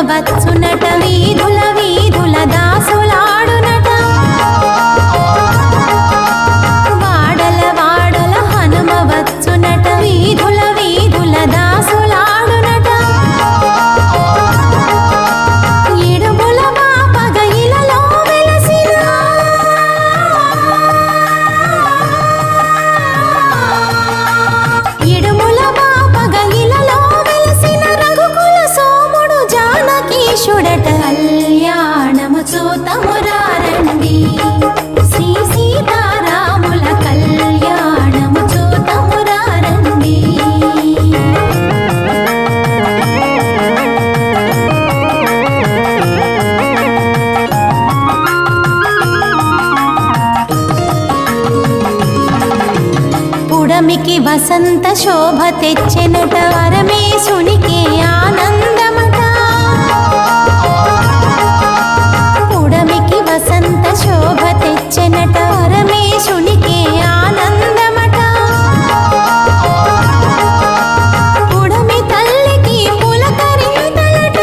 వచ్చునట వీధుల వీధుల దాసులాడునట వాడల వాడల హనుమ వచ్చునట వీధుల వీధుల దాసులాడునట ఇడుముల బాపగ ఇలలో వెలసిన ఇడుముల బాపగ ఇలలో వెలసిన రఘుకుల సోముడు జానకీశుడట కళ్యాణము చూతమురారండి శ్రీ సీతారాముల కళ్యాణము చూతమురారండి పుడమికి వసంత శోభ తెచ్చెనట పరమేశునికి ఆనందమట పుడమికి వసంత శోభ తెచ్చెనట పరమేశునికి ఆనందమట పుడమి తల్లికి పులకరింతలట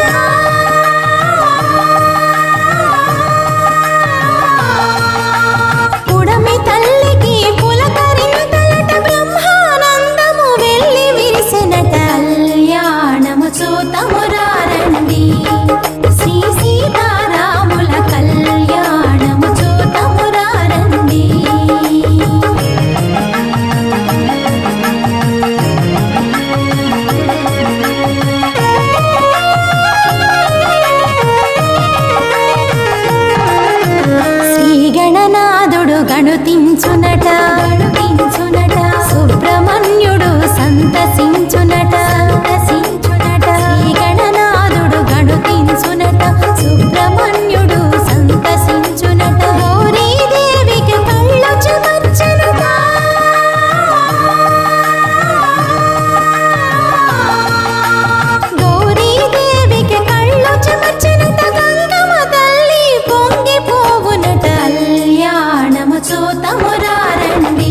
పుడమి తల్లికి పులకరింతలట బ్రహ్మానందము వెళ్ళి విరిసెనట కళ్యాణము చూతమురారండి శ్రీ సీతారాముల కళ్యాణము చూతమురారండి శ్రీగణనాథుడు గణుతించునట సుబ్రహ్మణ్యుడు సంతసించునట శ్రీగణనాథుడు గణుతించునట సుబ్రహ్మణ్యుడు సంతసించునట గౌరీదేవికి కళ్ళు చెమర్చెనుట గౌరీదేవికి కళ్ళు చెమర్చెనుట గంగమ్మ తల్లి పొంగిపోవునట కళ్యాణము చూతమురారండి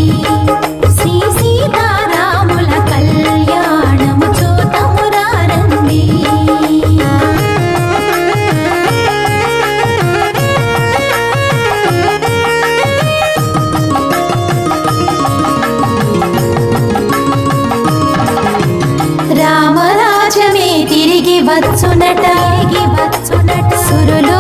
శ్రీ సీతారాముల కళ్యాణము చూతమురారండి రామరాజమే తిరిగి వచ్చునట సురులు